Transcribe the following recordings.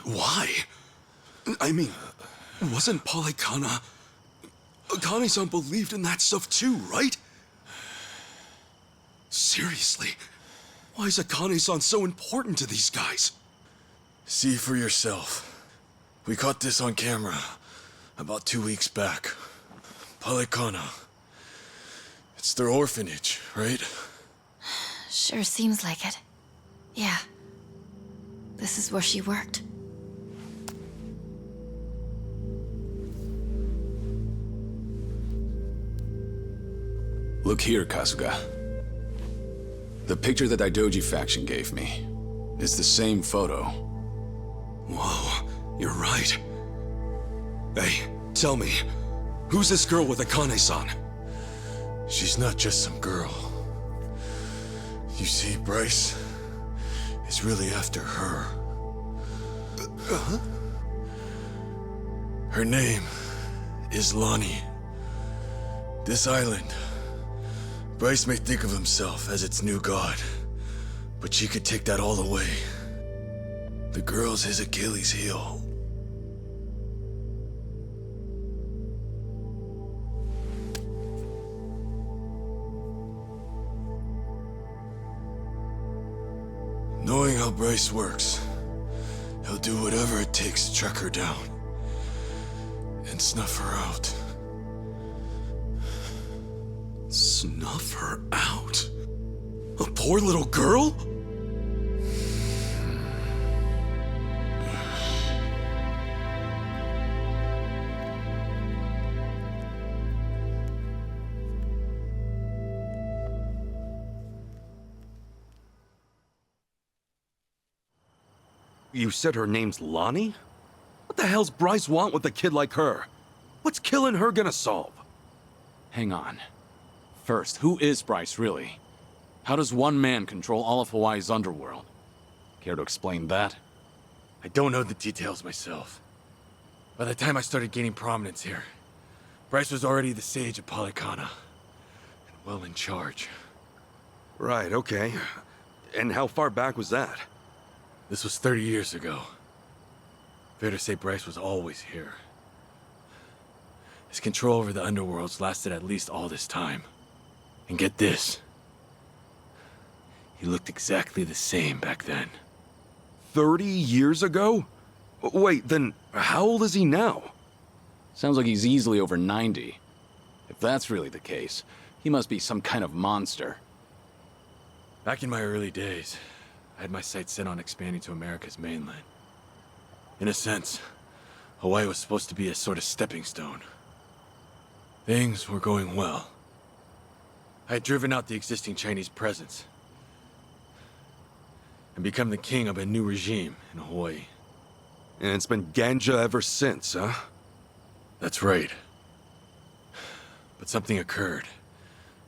why? I mean, wasn't Polycana... Akane-san believed in that stuff too, right? Seriously, why is Akane-san so important to these guys? See for yourself. We caught this on camera about 2 weeks back. Polycana. It's their orphanage, right? Sure seems like it. Yeah. This is where she worked. Look here, Kasuga. The picture that Daidoji faction gave me is the same photo. Whoa, you're right. Hey, tell me, who's this girl with Akane-san? She's not just some girl. You see, Bryce is really after her. Her name is Lonnie. This island, Bryce may think of himself as its new god, but she could take that all away. The girl's his Achilles heel. Knowing how Bryce works, he'll do whatever it takes to track her down and snuff her out. Snuff her out? A poor little girl? You said her name's Lonnie? What the hell's Bryce want with a kid like her? What's killing her gonna solve? Hang on. First, who is Bryce, really? How does one man control all of Hawaii's underworld? Care to explain that? I don't know the details myself. By the time I started gaining prominence here, Bryce was already the sage of Polycana, and well in charge. Right, okay. And how far back was that? This was 30 years ago. Fair to say Bryce was always here. His control over the underworlds lasted at least all this time. And get this. He looked exactly the same back then. 30 years ago? Wait, then how old is he now? Sounds like he's easily over 90. If that's really the case, he must be some kind of monster. Back in my early days, I had my sights set on expanding to America's mainland. In a sense, Hawaii was supposed to be a sort of stepping stone. Things were going well. I had driven out the existing Chinese presence and become the king of a new regime in Hawaii. And it's been ganja ever since, huh? That's right. But something occurred,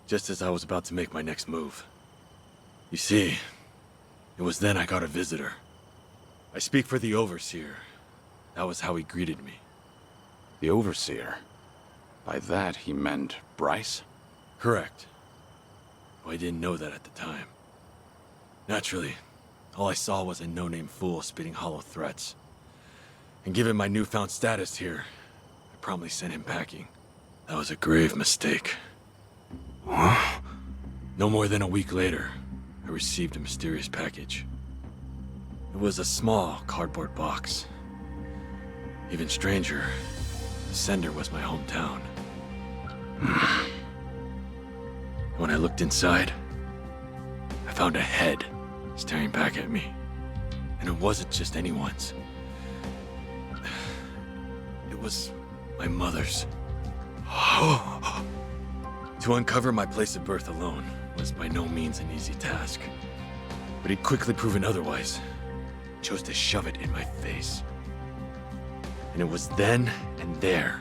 just as I was about to make my next move. You see, it was then I got a visitor. I speak for the Overseer. That was how he greeted me. The Overseer? By that, he meant Bryce? Correct. Well, I didn't know that at the time. Naturally, all I saw was a no-name fool spitting hollow threats. And given my newfound status here, I promptly sent him packing. That was a grave mistake. Huh? No more than a week later, I received a mysterious package. It was a small cardboard box. Even stranger, the sender was my hometown. When I looked inside, I found a head staring back at me. And it wasn't just anyone's. It was my mother's. To uncover my place of birth alone was by no means an easy task. But he'd quickly proven otherwise. Chose to shove it in my face. And it was then and there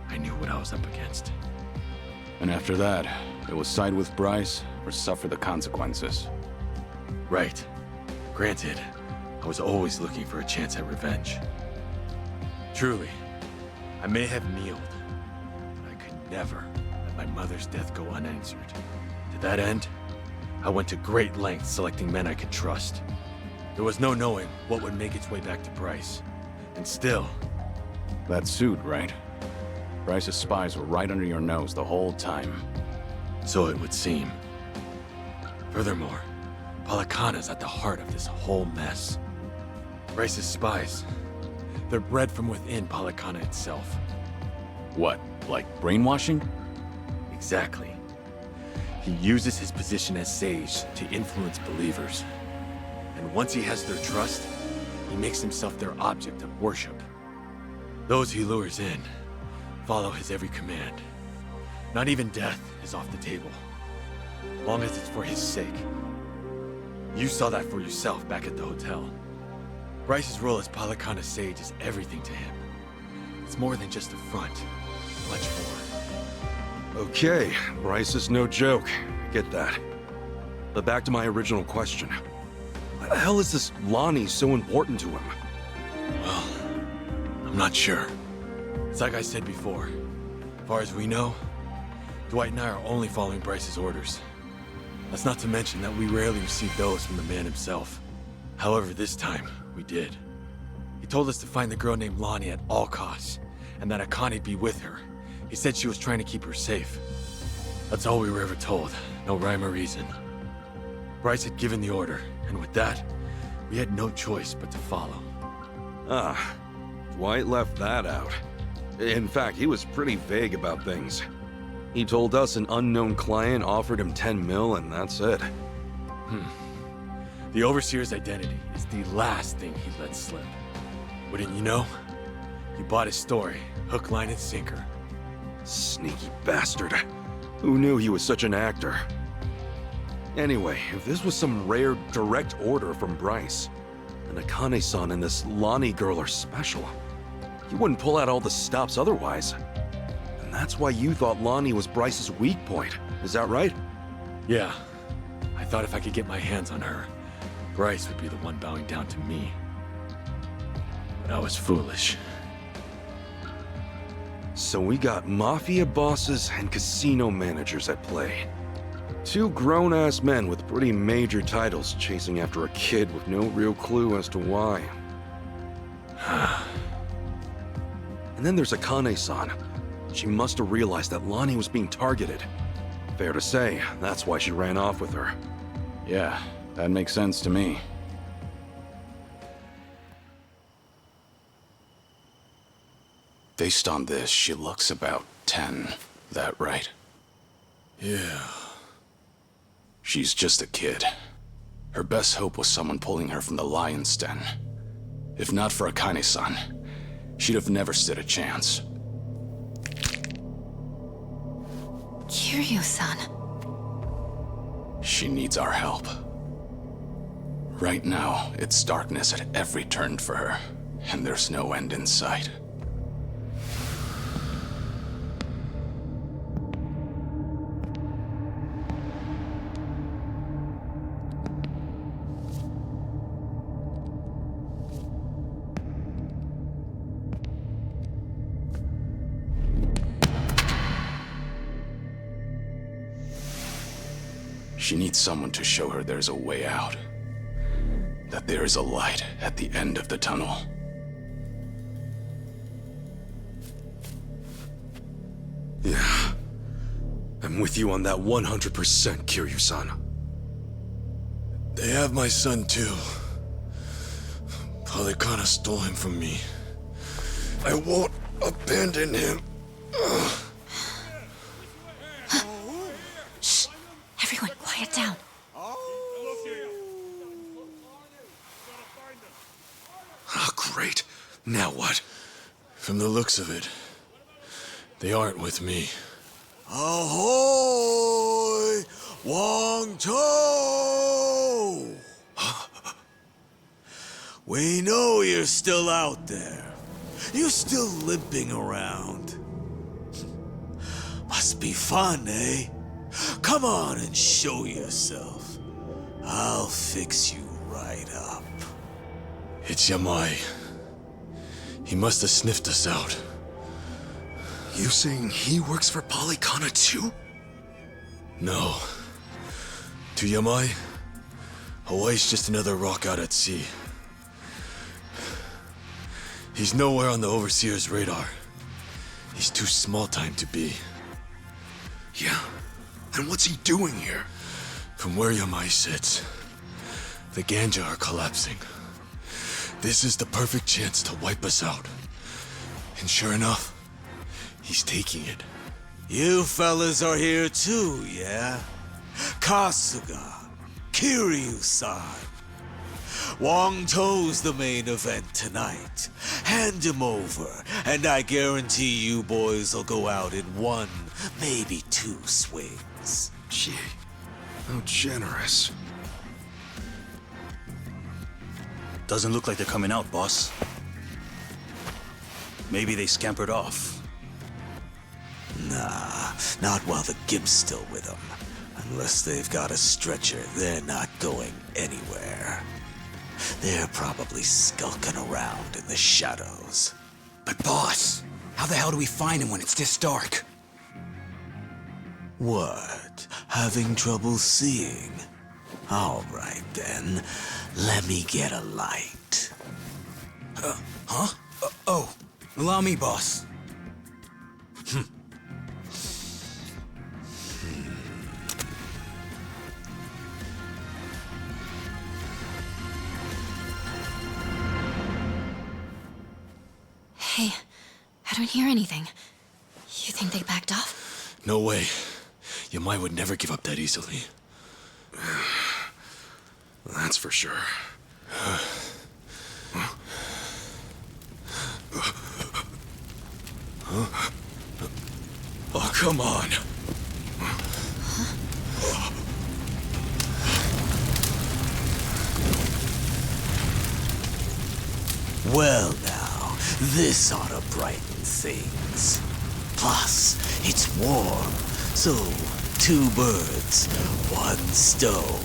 I knew what I was up against. And after that, it was side with Bryce or suffer the consequences. Right. Granted, I was always looking for a chance at revenge. Truly, I may have kneeled, but I could never let my mother's death go unanswered. To that end, I went to great lengths selecting men I could trust. There was no knowing what would make its way back to Bryce. And still, That suit, right? Bryce's spies were right under your nose the whole time. so it would seem. Furthermore, Polycana's at the heart of this whole mess. Bryce's spies, they're bred from within Polycana itself. What, like brainwashing? Exactly. He uses his position as sage to influence believers. And once he has their trust, he makes himself their object of worship. Those he lures in follow his every command. Not even death is off the table, long as it's for his sake. You saw that for yourself back at the hotel. Bryce's role as Polycana's sage is everything to him. It's more than just a front, much more. Okay, Bryce is no joke. I get that. But back to my original question. Why the hell is this Lonnie so important to him? Well, I'm not sure. It's like I said before. As far as we know, Dwight and I are only following Bryce's orders. That's not to mention that we rarely receive those from the man himself. However, this time, we did. He told us to find the girl named Lonnie at all costs, and that Akane'd be with her. He said she was trying to keep her safe. That's all we were ever told. No rhyme or reason. Bryce had given the order, and with that, we had no choice but to follow. Ah, Dwight left that out. In fact, he was pretty vague about things. He told us an unknown client offered him 10 mil, and that's it. The Overseer's identity is the last thing he let slip. Wouldn't you know? He bought his story, hook, line, and sinker. Sneaky bastard. Who knew he was such an actor? Anyway, if this was some rare direct order from Bryce, and Akane-san and this Lonnie girl are special, he wouldn't pull out all the stops otherwise. And that's why you thought Lonnie was Bryce's weak point. Is that right? Yeah, I thought if I could get my hands on her, Bryce would be the one bowing down to me. But I was foolish. So we got mafia bosses and casino managers at play. Two grown-ass men with pretty major titles chasing after a kid with no real clue as to why. And then there's Akane-san. She must have realized that Lonnie was being targeted. Fair to say, that's why she ran off with her. Yeah, that makes sense to me. Based on this, she looks about 10. That right? Yeah. She's just a kid. Her best hope was someone pulling her from the lion's den. If not for Akane-san, she'd have never stood a chance. Kiryu-san. She needs our help. Right now, it's darkness at every turn for her, and there's no end in sight. She needs someone to show her there's a way out. That there is a light at the end of the tunnel. Yeah. I'm with you on that 100%, Kiryu-san. They have my son too. Polycana stole him from me. I won't abandon him. Shh! Everyone, quiet down. Oh, great. Now what? From the looks of it, they aren't with me. Ahoy! Wong Cho! We know you're still out there. You're still limping around. Must be fun, eh? Come on and show yourself. I'll fix you right up. It's Yamai. He must have sniffed us out. You saying he works for Polycana too? No. To Yamai, Hawaii's just another rock out at sea. He's nowhere on the Overseer's radar. He's too small time to be. Yeah. And what's he doing here? From where Yamai sits, the Ganja are collapsing. This is the perfect chance to wipe us out. And sure enough, he's taking it. You fellas are here too, yeah? Kasuga, Kiryu-san. Wong To's the main event tonight. Hand him over, and I guarantee you boys will go out in one, maybe two swings. Gee, how generous. Doesn't look like they're coming out, boss. Maybe they scampered off. Nah, not while the Gimp's still with them. Unless they've got a stretcher, they're not going anywhere. They're probably skulking around in the shadows. But boss, how the hell do we find him when it's this dark? What? Having trouble seeing? All right then, let me get a light. Oh, allow me, boss. Hey, I don't hear anything. You think they backed off? No way. Yamai would never give up that easily. That's for sure. Oh, come on. Well now, this ought to brighten things. Plus, it's warm, so 2 birds, 1 stone.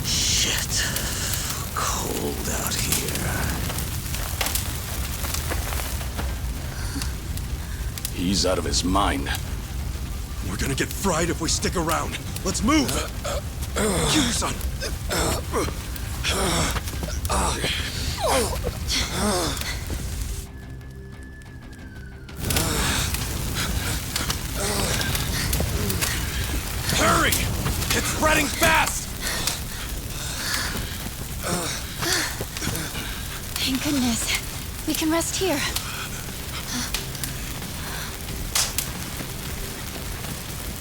Shit, cold out here. He's out of his mind. We're gonna get fried if we stick around. Let's move! Kiryu-san! Hurry! It's spreading fast! Thank goodness. We can rest here.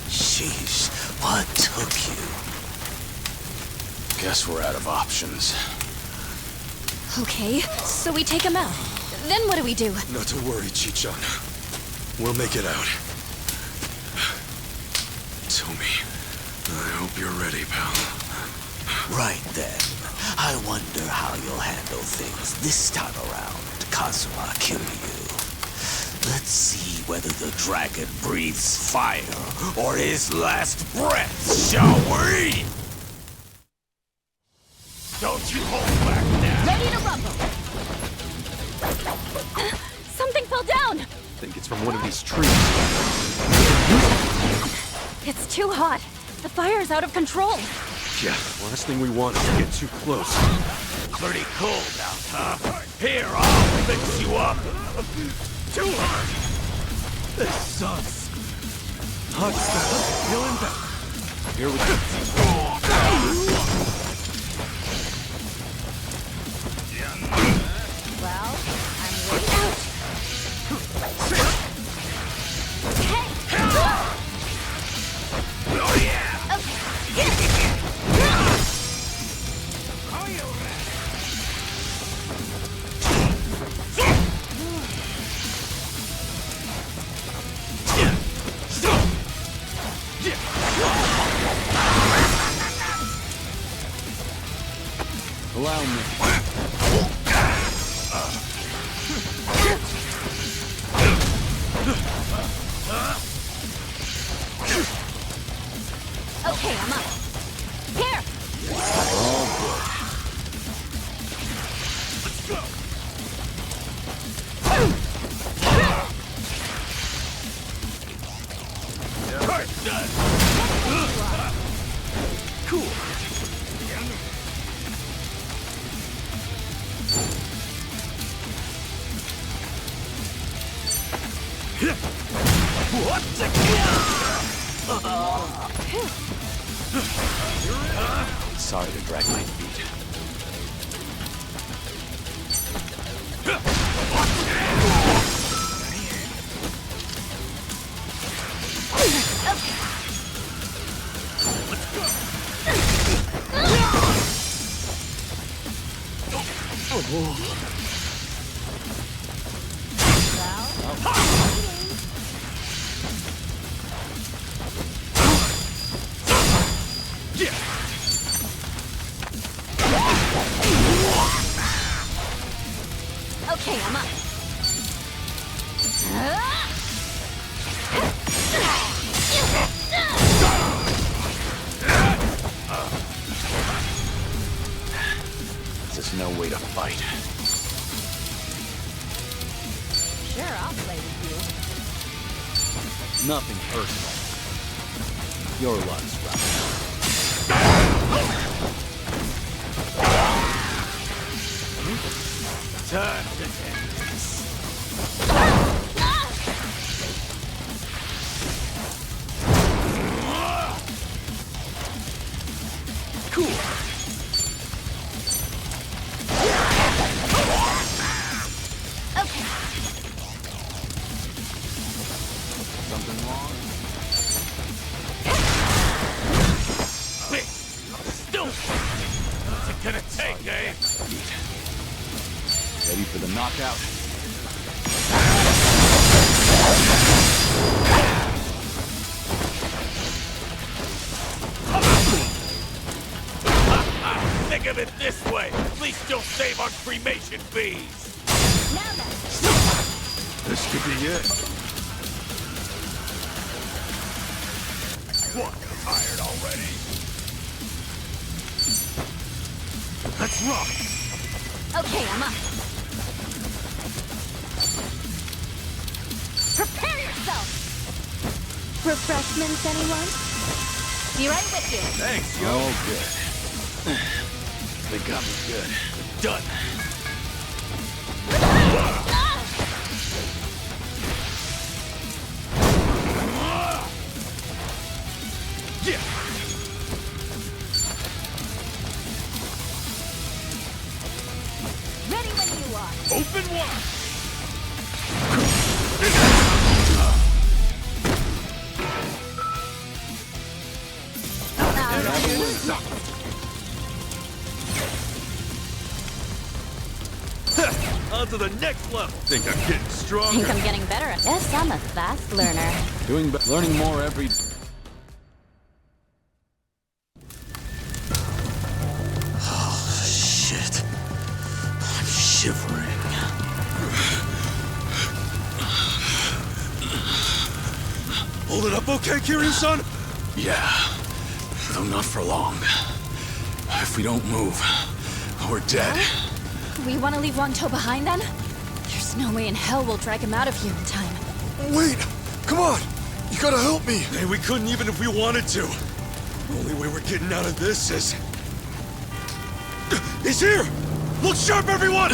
Sheesh, what took you? Guess we're out of options. Okay, so we take him out. Then what do we do? Not to worry, Chi-chan. We'll make it out. Tomi, I hope you're ready, pal. Right then, I wonder how you'll handle things this time around, Kazuma Kiryu. Let's see whether the dragon breathes fire or his last breath, shall we? Don't you hold back now! Ready to rumble! Something fell down! I think it's from one of these trees. It's too hot. The fire's out of control. Yeah, last thing we want is to get too close. Pretty cold out, huh? Here, I'll fix you up. Too hot! This sucks. Hot stuff, feeling better. Here we go. Well, I'm way out. Hey! Oh yeah! Allow me. Okay, I'm up. Here! Cool. Sorry to drag my feet. Okay, I'm up. This is no way to fight. Sure, I'll play with Nothing personal. Your luck's Time to end this. cool. Okay. Something wrong? Wait, still. What's it gonna take, eh? Ready for the knockout? Think of it this way. At least you'll save on cremation fees. Now then. This could be it. What? Tired already? Let's rock. Okay, I'm up. Prepare yourself! Refreshments, anyone? Be right with you. Thanks, yo. Oh, good. They got me good. Done. Yeah. Ready when you are. Open wide. On to the next level. Think I'm getting Think stronger. I'm getting better at this. I'm a fast learner. Learning more every... Shit. I'm shivering. Hold it up, okay, Kiryu-san? Yeah, though not for long. If we don't move, we're dead. We want to leave Wangto behind then? There's no way in hell we'll drag him out of here in time. Wait! Come on! You gotta help me! Hey, we couldn't even if we wanted to. The only way we're getting out of this is... He's here! Look sharp, everyone!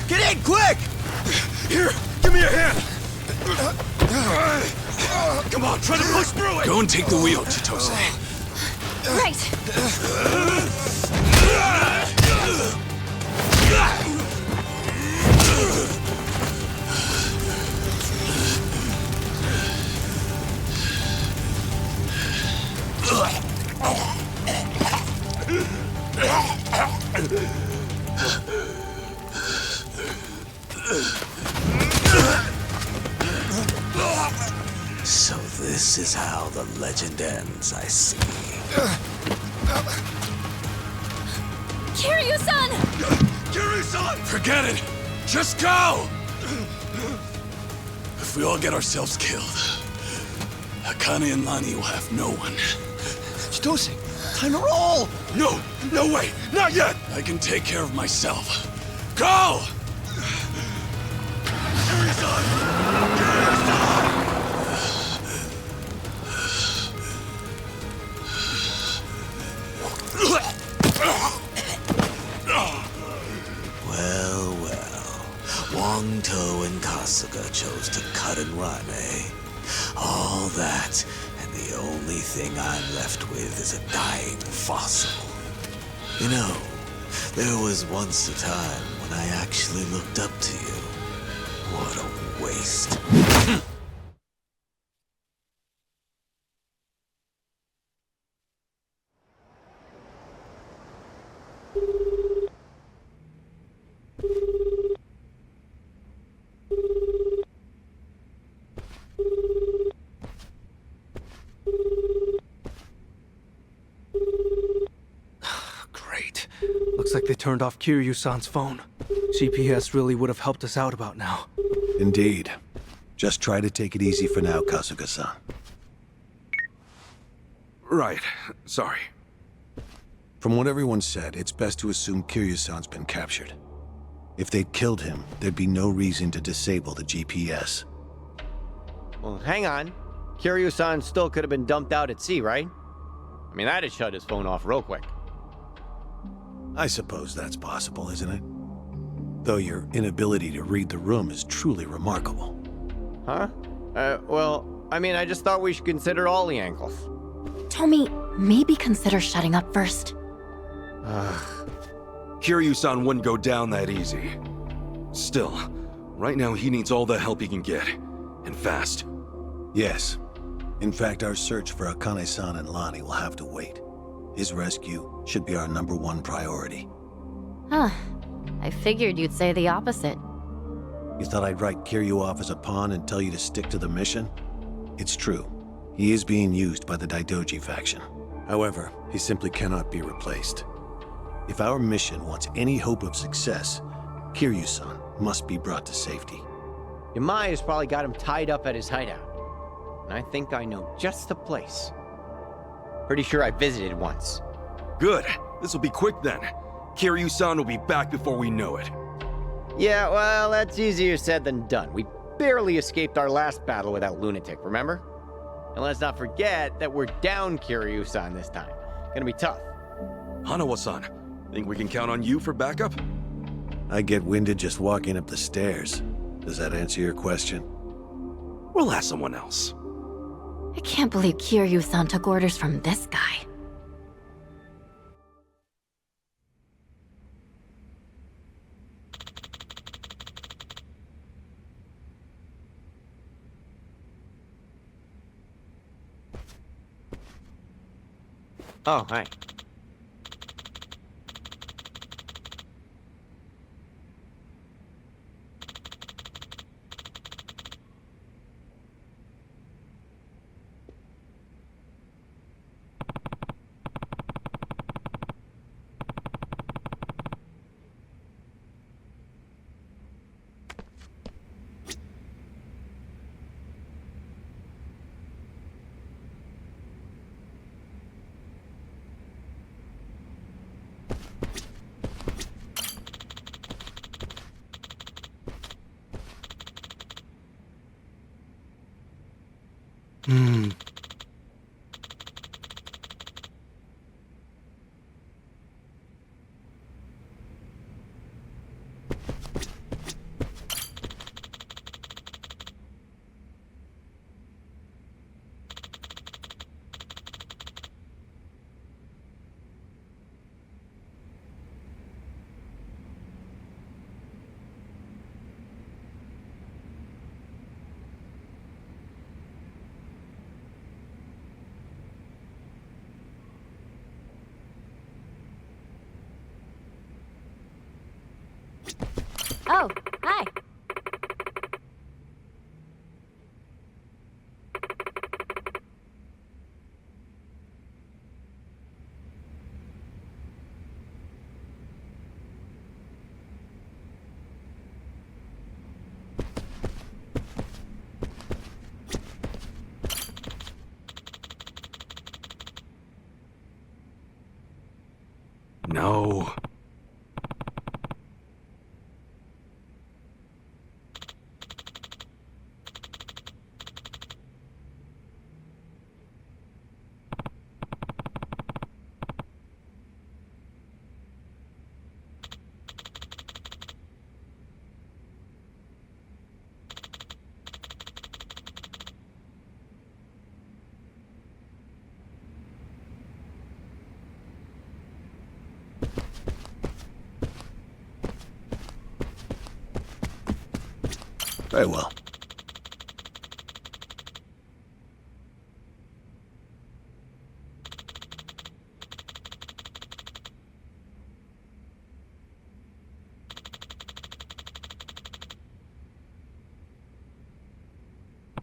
Get in, quick! Here, give me a hand! Come on, try to push through it! Go and take the wheel, Chitose. Right. So this is how the legend ends, I see. Kiryu-san! Kiryu-san! Forget it! Just go! If we all get ourselves killed, Akane and Lani will have no one. Chitose, time to roll! No, no way, not yet! I can take care of myself. Go! Kiryu-san! Kiryu-san! To and Kasuga chose to cut and run, eh? All that, and the only thing I'm left with is a dying fossil. You know, there was once a time when I actually looked up to you. What a waste. Great. Looks like they turned off Kiryu-san's phone. GPS really would have helped us out about now. Indeed. Just try to take it easy for now, Kasuga-san. Right. Sorry. From what everyone said, it's best to assume Kiryu-san's been captured. If they'd killed him, there'd be no reason to disable the GPS. Well, hang on. Kiryu-san still could have been dumped out at sea, right? I mean, that'd shut his phone off real quick. I suppose that's possible, isn't it? Though your inability to read the room is truly remarkable. Huh? Well, I mean, I just thought we should consider all the angles. Tommy, maybe consider shutting up first. Kiryu-san wouldn't go down that easy. Still, right now he needs all the help he can get. And fast. Yes. In fact, our search for Akane-san and Lonnie will have to wait. His rescue should be our #1 priority. Huh. I figured you'd say the opposite. You thought I'd write Kiryu off as a pawn and tell you to stick to the mission? It's true. He is being used by the Daidoji faction. However, he simply cannot be replaced. If our mission wants any hope of success, Kiryu-san must be brought to safety. Yamaya's probably got him tied up at his hideout. And I think I know just the place. Pretty sure I visited once. Good. This'll be quick then. Kiryu-san will be back before we know it. Yeah, well, that's easier said than done. We barely escaped our last battle with that lunatic, remember? And let's not forget that we're down Kiryu-san this time. Gonna be tough. Hanawa-san, think we can count on you for backup? I get winded just walking up the stairs. Does that answer your question? We'll ask someone else. I can't believe Kiryu-san took orders from this guy. Oh, hi. Oh, hi. No. Very well.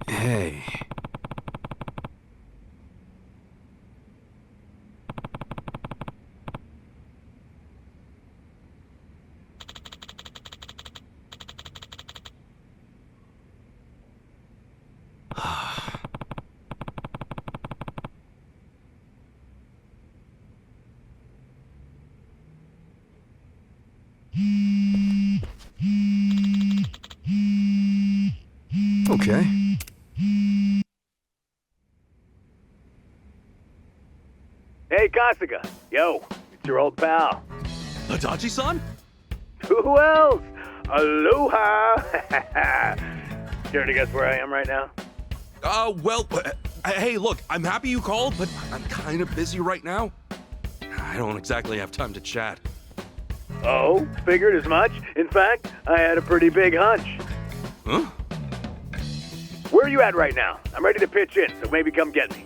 Hey. Okay. Hey, Kasuga. Yo, it's your old pal. Adachi-san? Who else? Aloha! Care to guess where I am right now? Hey, look, I'm happy you called, but I'm kind of busy right now. I don't exactly have time to chat. Oh, figured as much. In fact, I had a pretty big hunch. Huh? Where are you at right now? I'm ready to pitch in, so maybe come get me.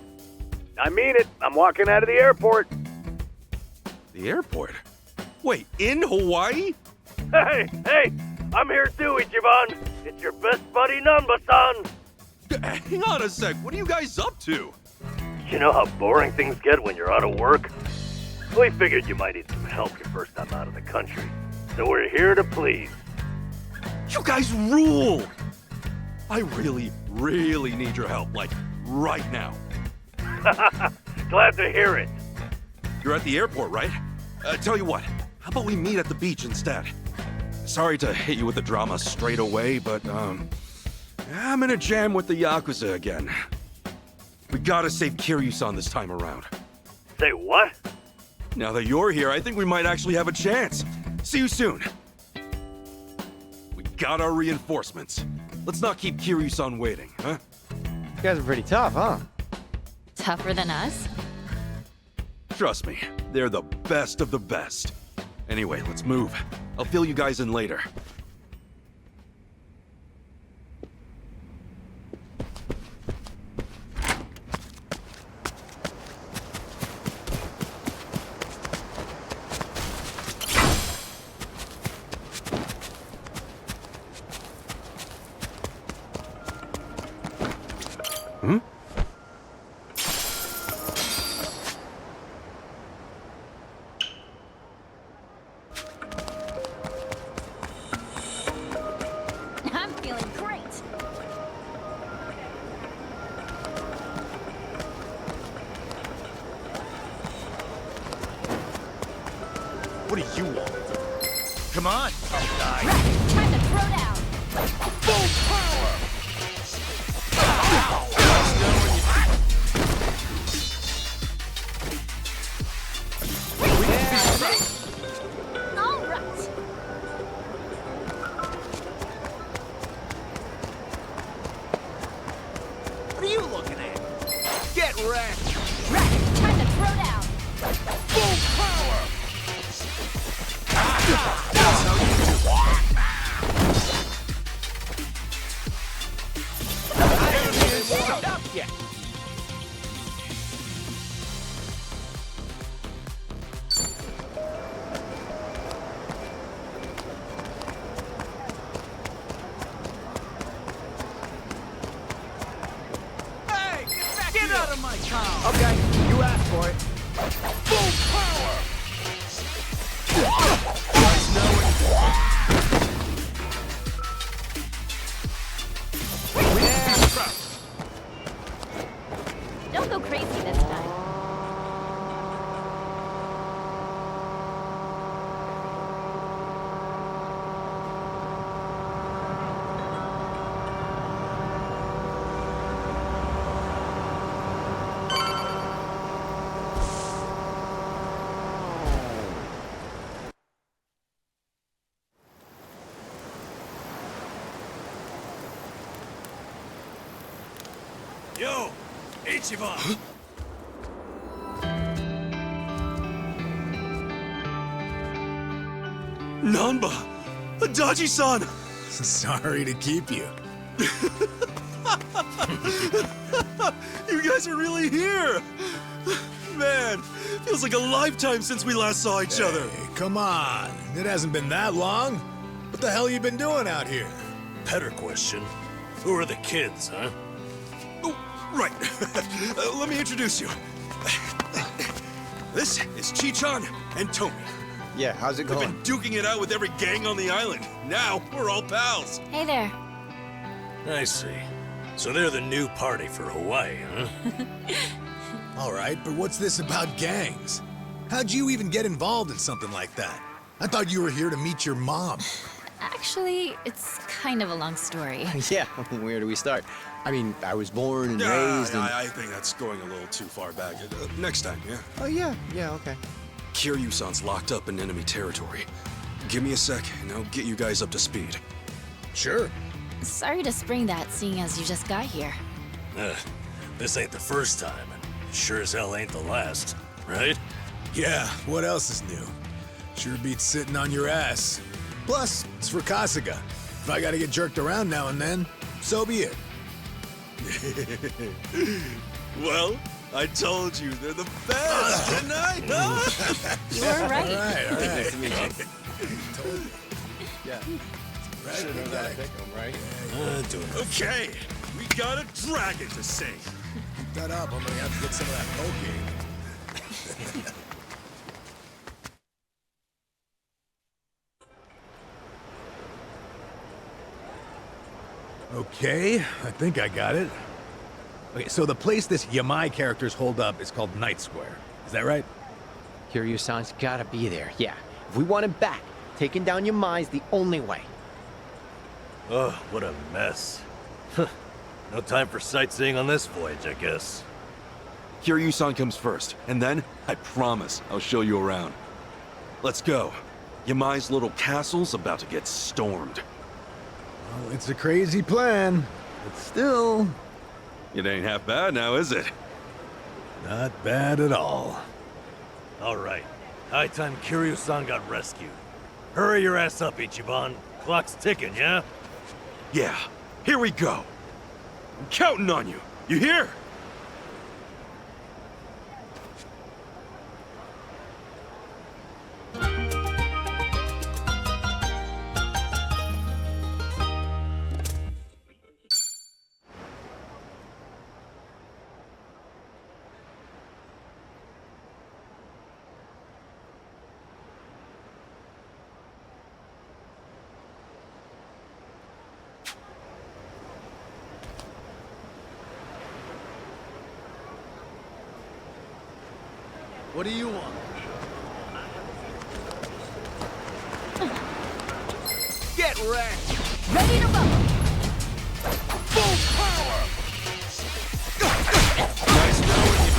I mean it. I'm walking out of the airport. The airport? Wait, in Hawaii? Hey, I'm here too, Ichiban. It's your best buddy, Nanba-san. Hang on a sec, what are you guys up to? You know how boring things get when you're out of work? We figured you might need some help your first time out of the country. So we're here to please. You guys rule! I really, really need your help, like, right now. Glad to hear it. You're at the airport, right? Tell you what, how about we meet at the beach instead? Sorry to hit you with the drama straight away, but, I'm in a jam with the Yakuza again. We gotta save Kiryu-san this time around. Say what? Now that you're here, I think we might actually have a chance. See you soon. We got our reinforcements. Let's not keep Kiryu-san waiting, huh? You guys are pretty tough, huh? Tougher than us? Trust me, they're the best of the best. Anyway, let's move. I'll fill you guys in later. Hmm? I'm feeling great. What do you want? Come on, tough guy. Time to throw down. Full power! All right. What are you looking at? Get wrecked! Time to throw down. Full power! Up yet. Hey, get out of my car! Okay, you asked for it. Full power! Don't go crazy this time. Yo, Ichiban! Nanba! Adachi-san! Sorry to keep you. You guys are really here! Man, feels like a lifetime since we last saw each other. Hey, come on. It hasn't been that long. What the hell you been doing out here? Better question. Who are the kids, huh? Oh, right. Let me introduce you. This is Chi-chan and Tomi. Yeah, how's it We've going? been duking it out with every gang on the island. Now, we're all pals. Hey there. I see. So they're the new party for Hawaii, huh? All right, but what's this about gangs? How'd you even get involved in something like that? I thought you were here to meet your mom. Actually, it's kind of a long story. Yeah, where do we start? I mean, I was born and raised in... I think that's going a little too far back. Next time, yeah? Oh, yeah, okay. Kiryu-san's locked up in enemy territory. Give me a sec, and I'll get you guys up to speed. Sure. Sorry to spring that, seeing as you just got here. This ain't the first time, and sure as hell ain't the last, right? Yeah, what else is new? Sure beats sitting on your ass. Plus, it's for Kasuga. If I gotta get jerked around now and then, so be it. Well, I told you, they're the best, didn't I? You were right. All right. Nice to meet you. Told you. Yeah. Right, Should've known how to pick 'em, right? Okay, we got a dragon to save. Keep that up, I'm gonna have to get some of that cocaine. Okay, I think I got it. Okay, so the place this Yamai character's holed up is called Night Square. Is that right? Kiryu-san's gotta be there, yeah. If we want him back, taking down Yamai's the only way. Oh, what a mess. No time for sightseeing on this voyage, I guess. Kiryu-san comes first, and then, I promise, I'll show you around. Let's go. Yamai's little castle's about to get stormed. Well, it's a crazy plan, but still... It ain't half bad now, is it? Not bad at all. All right. High time Kiryu-san got rescued. Hurry your ass up, Ichiban. Clock's ticking, yeah? Yeah, here we go. I'm counting on you. You hear? What do you want? Get wrecked! Ready to rumble! Full power! Nice knowing you.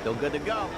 Still good to go.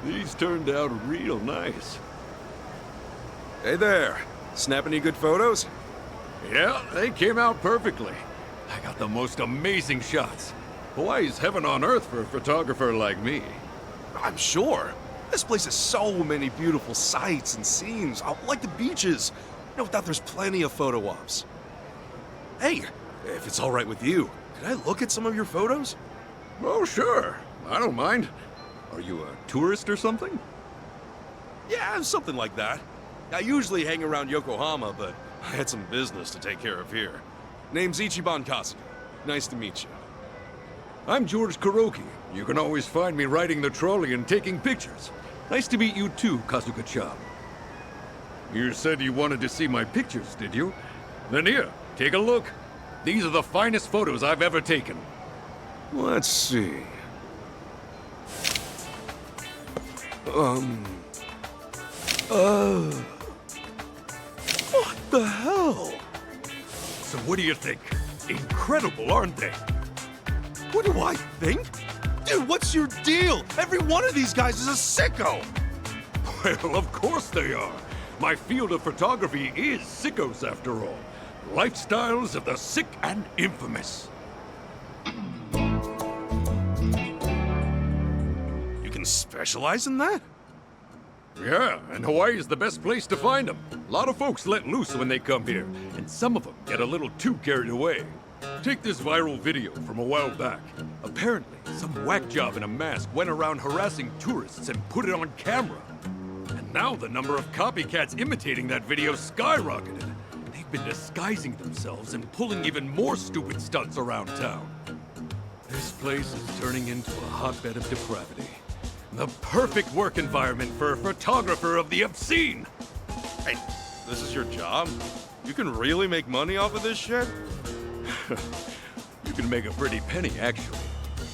These turned out real nice. Hey there. Snap any good photos? Yeah, they came out perfectly. I got the most amazing shots. Hawaii's heaven on earth for a photographer like me. I'm sure. This place has so many beautiful sights and scenes, like the beaches. No doubt there's plenty of photo ops. Hey, if it's all right with you, could I look at some of your photos? Oh, sure. I don't mind. Are you a tourist or something? Yeah, something like that. I usually hang around Yokohama, but I had some business to take care of here. Name's Ichiban Kasuga. Nice to meet you. I'm George Kuroki. You can always find me riding the trolley and taking pictures. Nice to meet you too, Kasuga-chan. You said you wanted to see my pictures, did you? Then here, take a look. These are the finest photos I've ever taken. Let's see. What the hell? So what do you think? Incredible, aren't they? What do I think? Dude, what's your deal? Every one of these guys is a sicko! Well, of course they are. My field of photography is sickos, after all. Lifestyles of the sick and infamous. You can specialize in that? Yeah, and Hawaii is the best place to find them. A lot of folks let loose when they come here, and some of them get a little too carried away. Take this viral video from a while back. Apparently, some whack job in a mask went around harassing tourists and put it on camera. And now the number of copycats imitating that video skyrocketed. They've been disguising themselves and pulling even more stupid stunts around town. This place is turning into a hotbed of depravity. The perfect work environment for a photographer of the obscene! Hey, this is your job? You can really make money off of this shit? You can make a pretty penny, actually.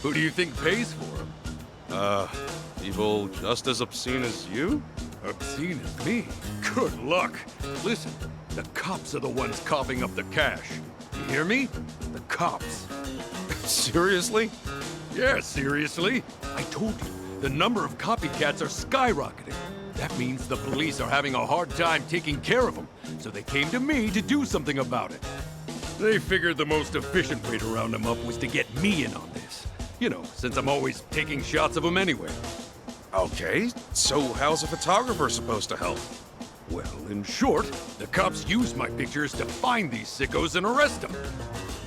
Who do you think pays for them? People just as obscene as you? Obscene as me? Good luck! Listen, the cops are the ones coughing up the cash. You hear me? The cops. Seriously? Yeah, seriously. I told you, the number of copycats are skyrocketing. That means the police are having a hard time taking care of them, so they came to me to do something about it. They figured the most efficient way to round them up was to get me in on this. You know, since I'm always taking shots of them anyway. Okay, so how's a photographer supposed to help? Well, in short, the cops use my pictures to find these sickos and arrest them.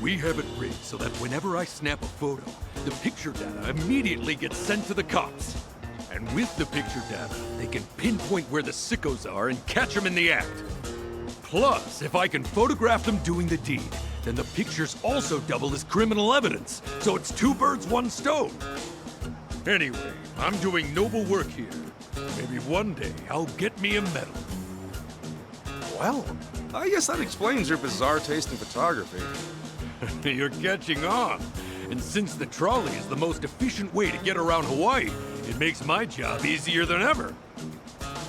We have it rigged so that whenever I snap a photo, the picture data immediately gets sent to the cops. And with the picture data, they can pinpoint where the sickos are and catch them in the act. Plus, if I can photograph them doing the deed, then the pictures also double as criminal evidence, so it's 2 birds, 1 stone. Anyway, I'm doing noble work here. Maybe one day I'll get me a medal. Well, I guess that explains your bizarre taste in photography. You're catching on. And since the trolley is the most efficient way to get around Hawaii, it makes my job easier than ever.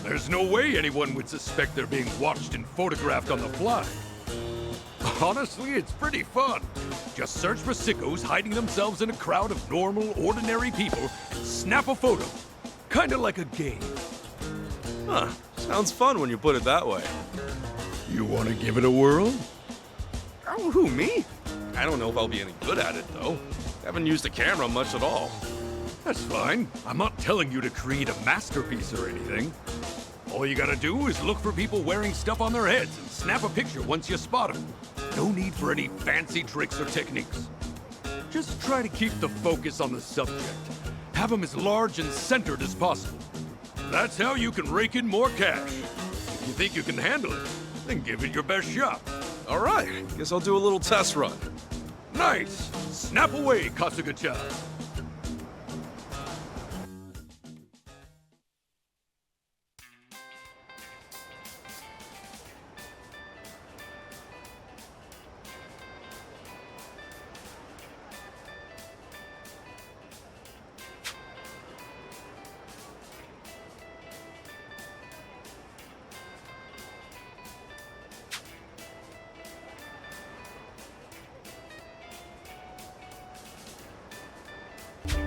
There's no way anyone would suspect they're being watched and photographed on the fly. Honestly, it's pretty fun. Just search for sickos hiding themselves in a crowd of normal, ordinary people and snap a photo. Kinda like a game. Huh, sounds fun when you put it that way. You wanna give it a whirl? Oh, who, me? I don't know if I'll be any good at it, though. Haven't used a camera much at all. That's fine. I'm not telling you to create a masterpiece or anything. All you gotta do is look for people wearing stuff on their heads and snap a picture once you spot them. No need for any fancy tricks or techniques. Just try to keep the focus on the subject. Have them as large and centered as possible. That's how you can rake in more cash. If you think you can handle it, then give it your best shot. All right, guess I'll do a little test run. Nice! Snap away, Kasuga-chan.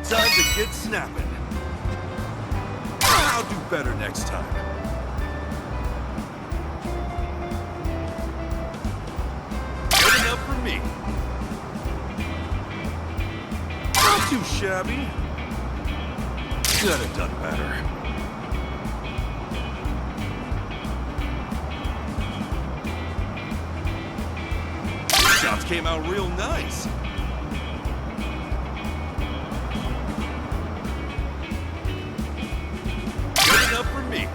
Time to get snapping. do better next time. Good enough for me. Not too shabby. Could have done better. Shots came out real nice. Good enough for me.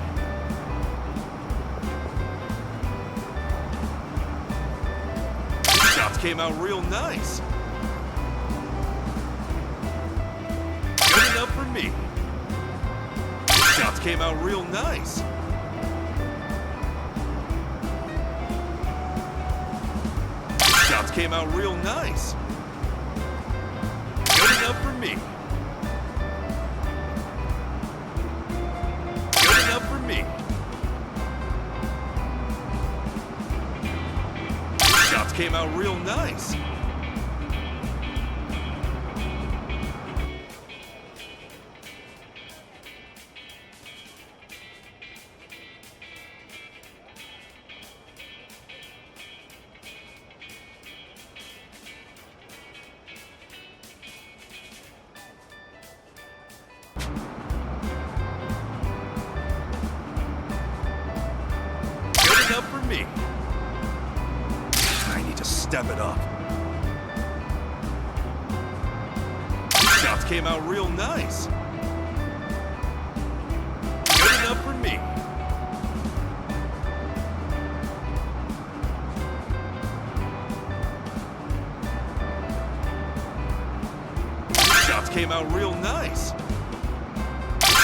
Shots came out real nice. Good enough for me. Shots came out real nice. Shots came out real nice. Good enough for me. Good enough for me. Shots came out real nice. Enough for me. I need to step it up. Shots came out real nice. Good enough for me. Shots came out real nice.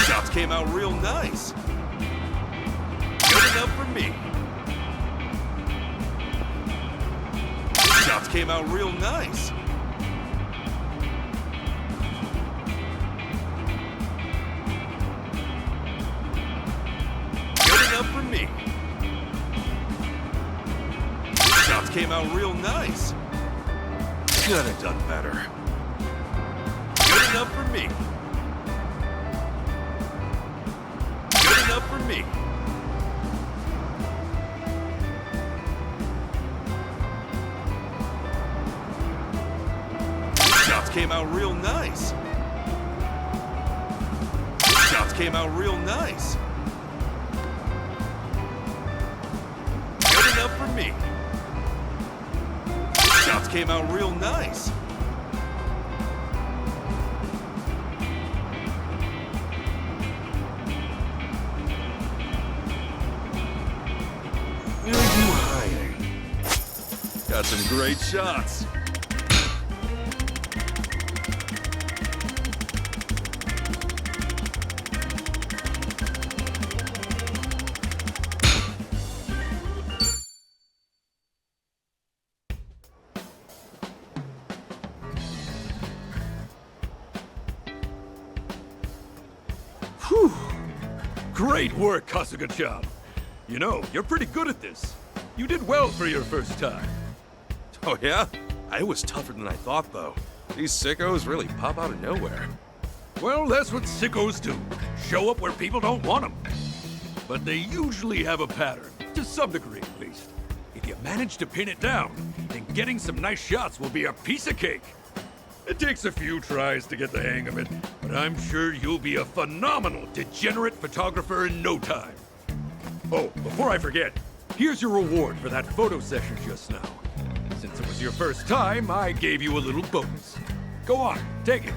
Shots came out real nice. Good enough for me. Shots came out real nice. Good enough for me. Shots came out real nice. Could have done better. Good enough for me. Good enough for me. Shots came out real nice. Shots came out real nice. Good enough for me. Shots came out real nice. Where are you hiding? Got some great shots. Whew. Great work, Kasuga-chan. You know, you're pretty good at this. You did well for your first time. Oh yeah? I was tougher than I thought, though. These sickos really pop out of nowhere. Well, that's what sickos do. Show up where people don't want them. But they usually have a pattern, to some degree at least. If you manage to pin it down, then getting some nice shots will be a piece of cake. It takes a few tries to get the hang of it, but I'm sure you'll be a phenomenal degenerate photographer in no time. Oh, before I forget, here's your reward for that photo session just now. Since it was your first time, I gave you a little bonus. Go on, take it.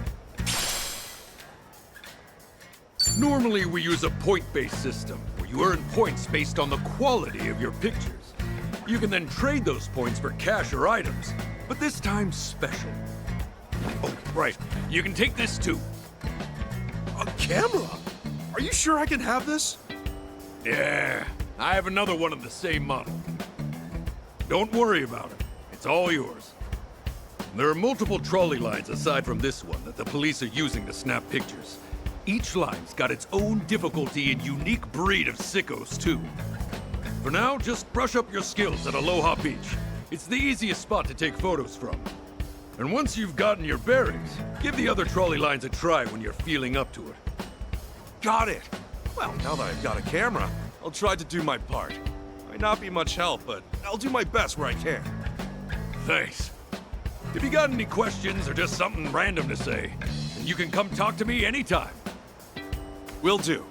Normally, we use a point-based system, where you earn points based on the quality of your pictures. You can then trade those points for cash or items, but this time's special. Oh, right. You can take this too. A camera? Are you sure I can have this? Yeah, I have another one of the same model. Don't worry about it. It's all yours. There are multiple trolley lines aside from this one that the police are using to snap pictures. Each line's got its own difficulty and unique breed of sickos, too. For now, just brush up your skills at Aloha Beach. It's the easiest spot to take photos from. And once you've gotten your bearings, give the other trolley lines a try when you're feeling up to it. Got it! Well, now that I've got a camera, I'll try to do my part. Might not be much help, but I'll do my best where I can. Thanks. If you got any questions or just something random to say, then you can come talk to me anytime. Will do.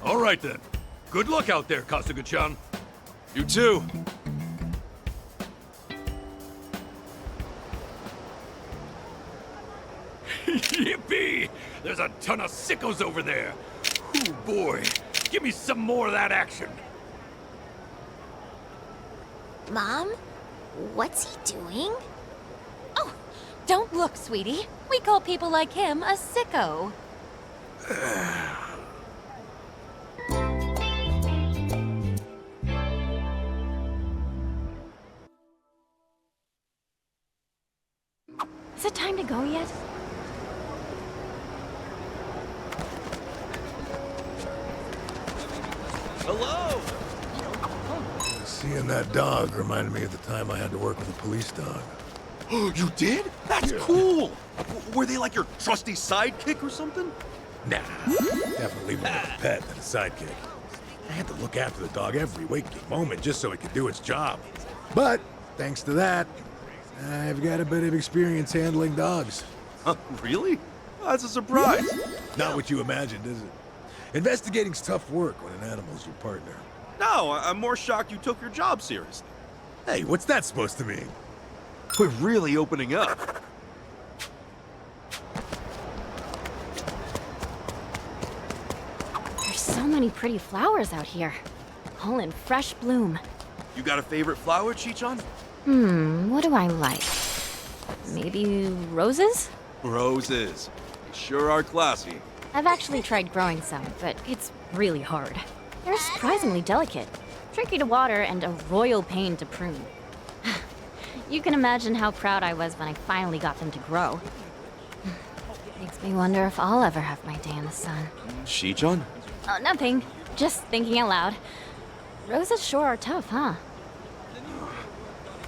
All right then. Good luck out there, Kasuga-chan. You too. Yippee! There's a ton of sickos over there. Ooh, boy. Give me some more of that action. Mom? What's he doing? Oh, don't look, sweetie. We call people like him a sicko. Is it time to go yet? Hello! Seeing that dog reminded me of the time I had to work with a police dog. Oh, you did? That's cool! Were they like your trusty sidekick or something? Nah, definitely more of a pet than a sidekick. I had to look after the dog every waking moment just so it could do its job. But, thanks to that, I've got a bit of experience handling dogs. Really? That's a surprise. Not what you imagined, is it? Investigating's tough work when an animal's your partner. No, I'm more shocked you took your job seriously. Hey, what's that supposed to mean? We're really opening up. There's so many pretty flowers out here, all in fresh bloom. You got a favorite flower, Chichon? What do I like? Maybe roses? Roses. They sure are classy. I've actually tried growing some, but it's really hard. They're surprisingly delicate, tricky to water, and a royal pain to prune. You can imagine how proud I was when I finally got them to grow. Makes me wonder if I'll ever have my day in the sun. Chichon? Oh, nothing. Just thinking out loud. Roses sure are tough, huh?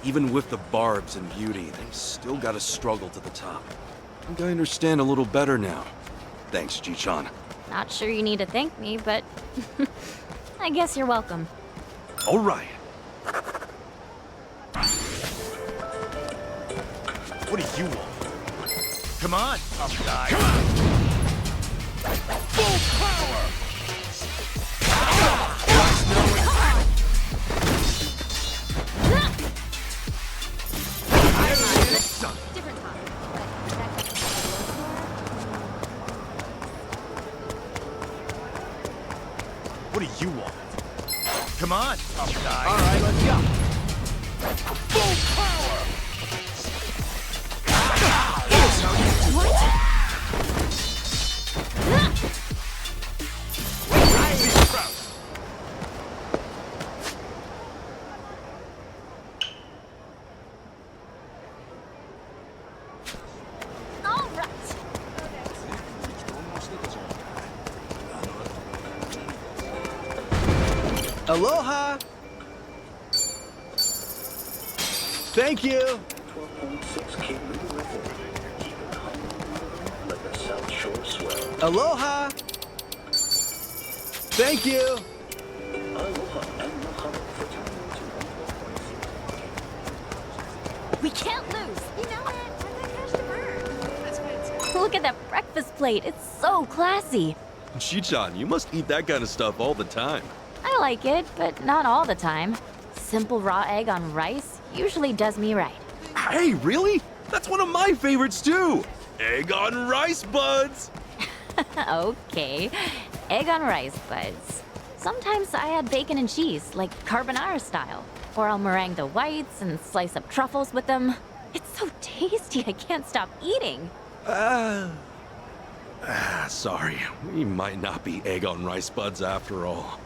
Even with the barbs and beauty, they still gotta struggle to the top. I think I understand a little better now. Thanks, Chichon. Not sure you need to thank me, but I guess you're welcome. All right. What do you want? Come on, tough guy. Come on! Full power! Different topic, What do you want? Come on, tough guy. All right, let's go. Full power! All right. Aloha! Thank you! Aloha! Thank you! We can't lose. You know it. I've got cash to burn. Look at that breakfast plate. It's so classy. Chichon, you must eat that kind of stuff all the time. I like it, but not all the time. Simple raw egg on rice usually does me right. Hey, really? That's one of my favorites too. Egg on rice buds. Okay. Egg on rice buds. Sometimes I add bacon and cheese, like carbonara style. Or I'll meringue the whites and slice up truffles with them. It's so tasty, I can't stop eating. Sorry. We might not be egg on rice buds after all.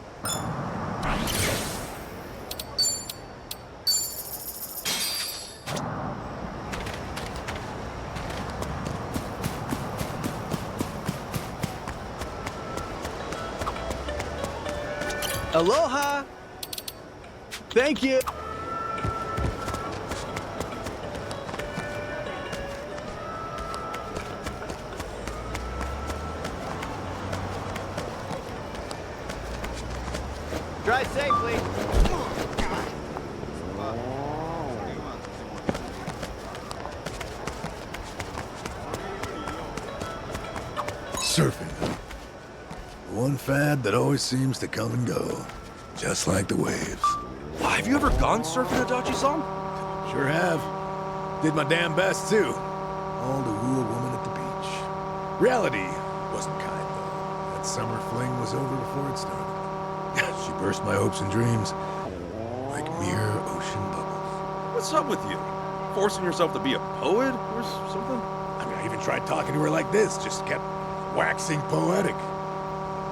Aloha! Thank you! Drive safely. Surfing, huh? One fad that always seems to come and go, just like the waves. Have you ever gone surfing, Adachi-san? Sure have. Did my damn best, too. All to woo a woman at the beach. Reality wasn't kind, though. That summer fling was over before it started. She burst my hopes and dreams like mere ocean bubbles. What's up with you? Forcing yourself to be a poet or something? I mean, I even tried talking to her like this, just kept waxing poetic.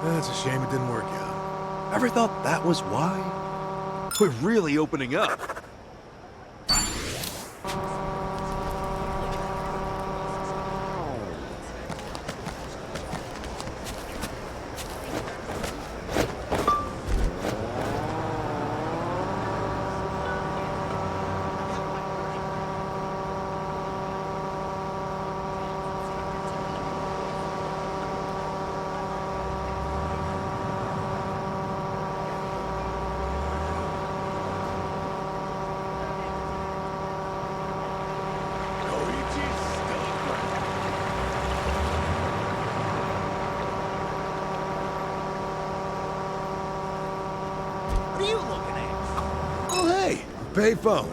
That's a shame it didn't work out. Ever thought that was why? We're really opening up. Payphone.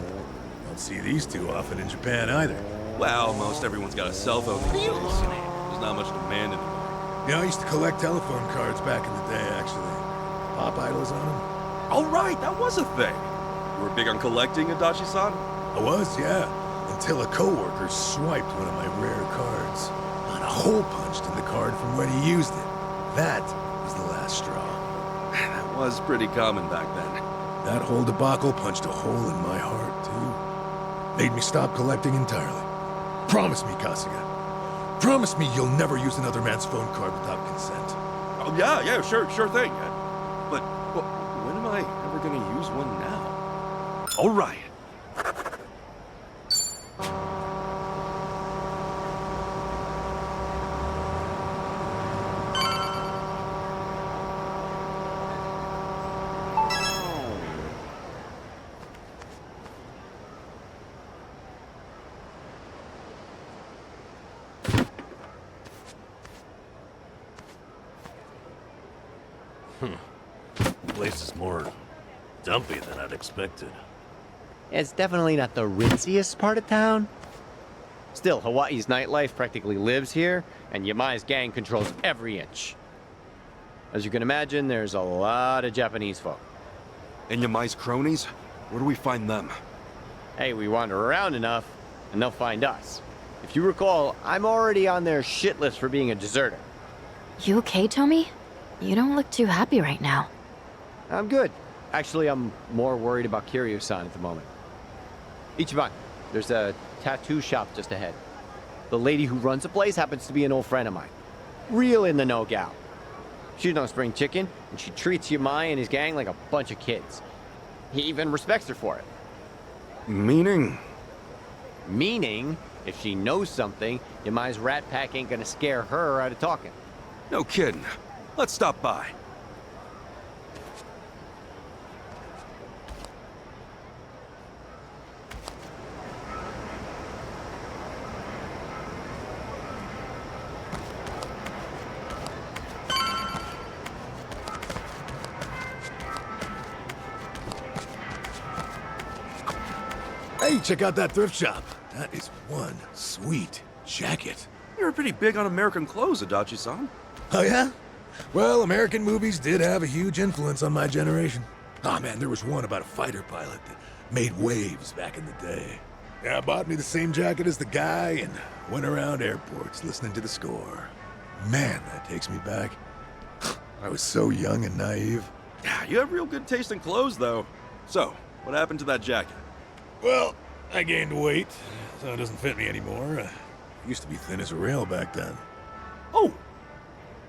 Don't see these too often in Japan either. Well, most everyone's got a cell phone these days. There's not much demand anymore. You know, I used to collect telephone cards back in the day, actually. Pop idols on them. Oh, right, that was a thing. You were big on collecting, Adachi-san? I was, yeah. Until a coworker swiped one of my rare cards. Got a hole punched in the card from when he used it. That was the last straw. That was pretty common back then. That whole debacle punched a hole in my heart, too. Made me stop collecting entirely. Promise me, Kasuga. Promise me you'll never use another man's phone card without consent. Oh, yeah, sure thing. But when am I ever gonna use one now? All right. The place is more dumpy than I'd expected. It's definitely not the ritziest part of town. Still, Hawaii's nightlife practically lives here, and Yamai's gang controls every inch. As you can imagine, there's a lot of Japanese folk. And Yamai's cronies? Where do we find them? Hey, we wander around enough, and they'll find us. If you recall, I'm already on their shit list for being a deserter. You okay, Tommy? You don't look too happy right now. I'm good. Actually, I'm more worried about Kiryu-san at the moment. Ichiban, there's a tattoo shop just ahead. The lady who runs the place happens to be an old friend of mine. Real in the know gal. She's no spring chicken, and she treats Yamai and his gang like a bunch of kids. He even respects her for it. Meaning? Meaning, if she knows something, Yamai's rat pack ain't gonna scare her out of talking. No kidding. Let's stop by. Hey, check out that thrift shop. That is one sweet jacket. You were pretty big on American clothes, Adachi-san. Oh, yeah? Well, American movies did have a huge influence on my generation. Oh, man, there was one about a fighter pilot that made waves back in the day. Yeah, bought me the same jacket as the guy and went around airports listening to the score. Man, that takes me back. I was so young and naive. Yeah, you have real good taste in clothes, though. So, what happened to that jacket? Well, I gained weight, so it doesn't fit me anymore. I used to be thin as a rail back then. Oh!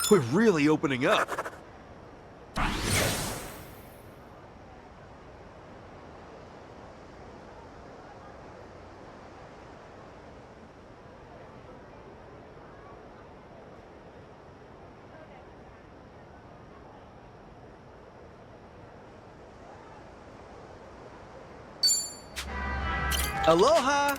We're really opening up. Aloha!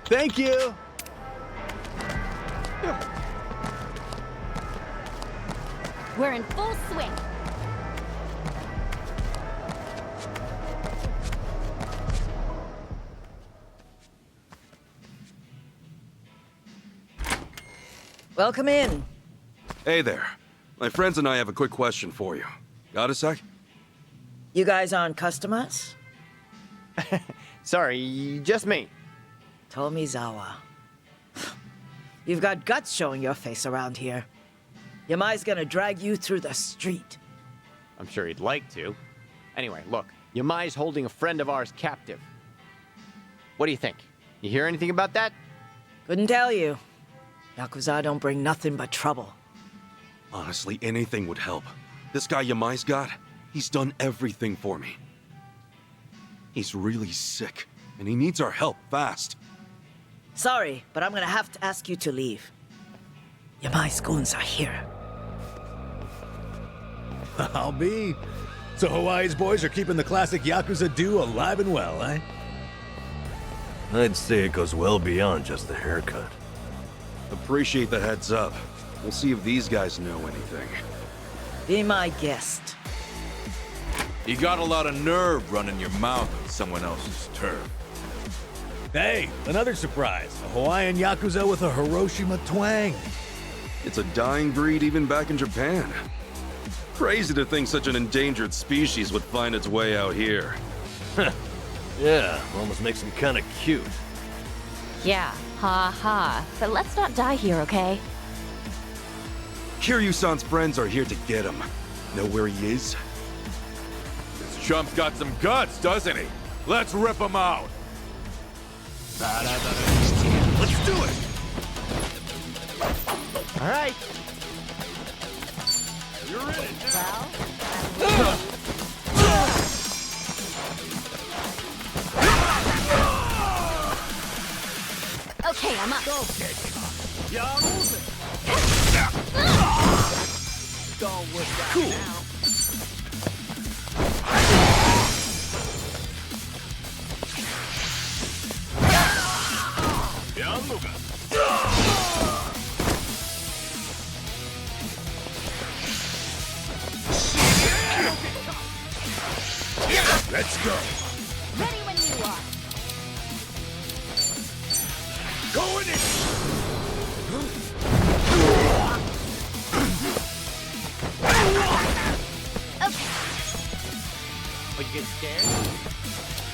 Thank you! We're in full swing. Welcome in. Hey there. My friends and I have a quick question for you. Got a sec? You guys on customers? Sorry, just me. Tomizawa. You've got guts showing your face around here. Yamai's gonna drag you through the street. I'm sure he'd like to. Anyway, look. Yamai's holding a friend of ours captive. What do you think? You hear anything about that? Couldn't tell you. Yakuza don't bring nothing but trouble. Honestly, anything would help. This guy Yamai's got, he's done everything for me. He's really sick, and he needs our help fast. Sorry, but I'm gonna have to ask you to leave. Yamai's goons are here. I'll be. So Hawaii's boys are keeping the classic Yakuza duo alive and well, eh? I'd say it goes well beyond just the haircut. Appreciate the heads up. We'll see if these guys know anything. Be my guest. You got a lot of nerve running your mouth on someone else's turf. Hey, another surprise. A Hawaiian Yakuza with a Hiroshima twang. It's a dying breed even back in Japan. Crazy to think such an endangered species would find its way out here. Yeah, almost makes him kinda cute. Yeah, ha ha. But let's not die here, okay? Kiryu-san's friends are here to get him. Know where he is? This chump's got some guts, doesn't he? Let's rip him out. Let's do it! All right. You're in it now. Okay, I'm up. Okay. Y'all moving. Don't work out Cool. now. Let's go. Ready when you are. Going in. Okay. Oh, you get scared?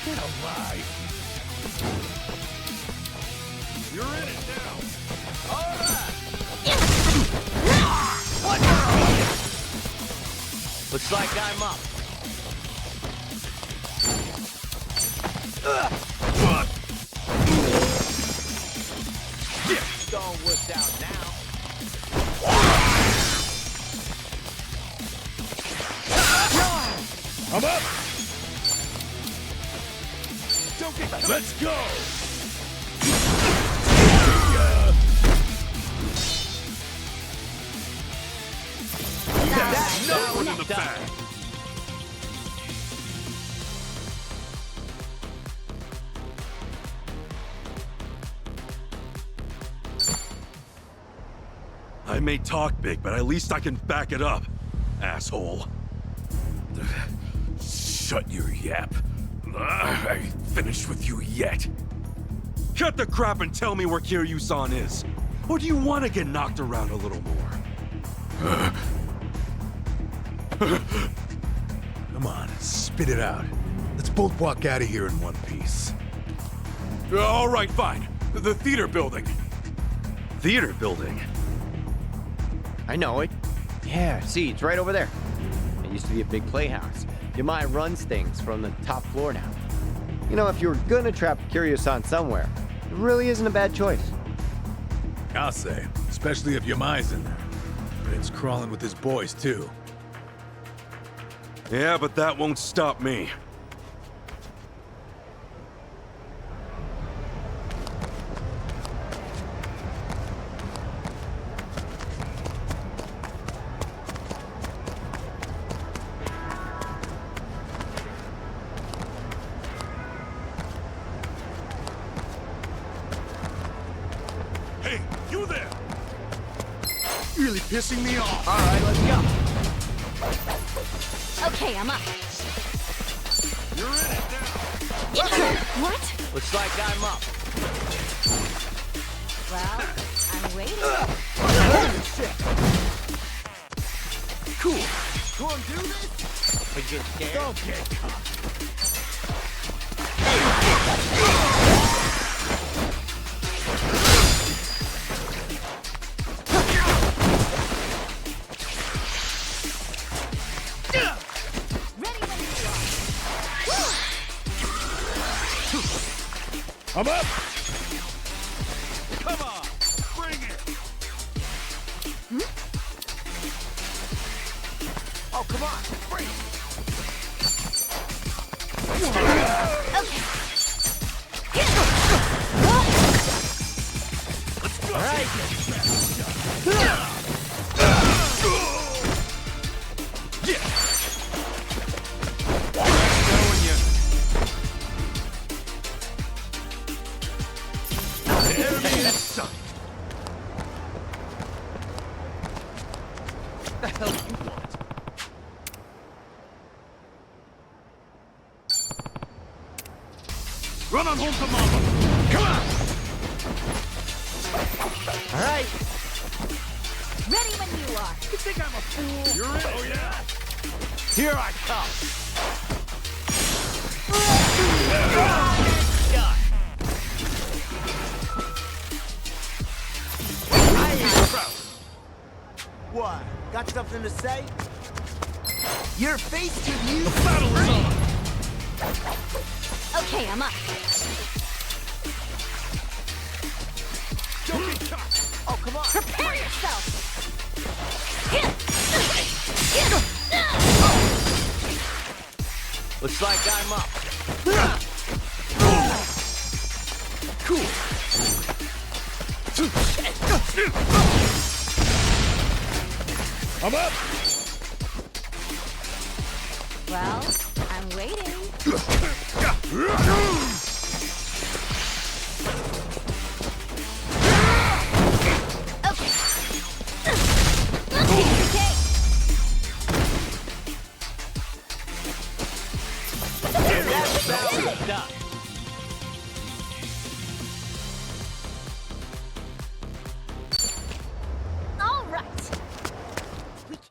Get alive. You're in it now. All right. Looks like I'm up. Don't work out now. I'm up. Don't get. Let's go. That's That one in the back. I may talk big, but at least I can back it up, asshole. Shut your yap. I ain't finished with you yet. Cut the crap and tell me where Kiryu-san is. Or do you want to get knocked around a little more? Come on, spit it out. Let's both walk out of here in one piece. All right, fine. The theater building. Theater building? I know it. Yeah, see, it's right over there. It used to be a big playhouse. Yamai runs things from the top floor now. You know, if you were gonna trap Kiryu-san somewhere, It really isn't a bad choice. I'll say, especially if Yamai's in there. And it's crawling with his boys, too. Yeah, but that won't stop me. Hey, you there! Really pissing me off. All right, let's go. Okay, I'm up. You're in it now. What? Looks like I'm up. Well, I'm waiting. Cool. Go and do this? I get scared. Don't get caught. I'm up! Come on! Bring it! Oh, come on. Bring it. All right. What the hell do you want? Run on home to mama! Come on! All right. Ready when you are. You think I'm a fool? You're in. Oh, yeah? Here I come. What? Got something to say? Your face to you. The battle is on! Okay, I'm up. Don't get caught! Oh, come on. Prepare yourself. Looks like I'm up. Cool! I'm up! Well, I'm waiting. That's done.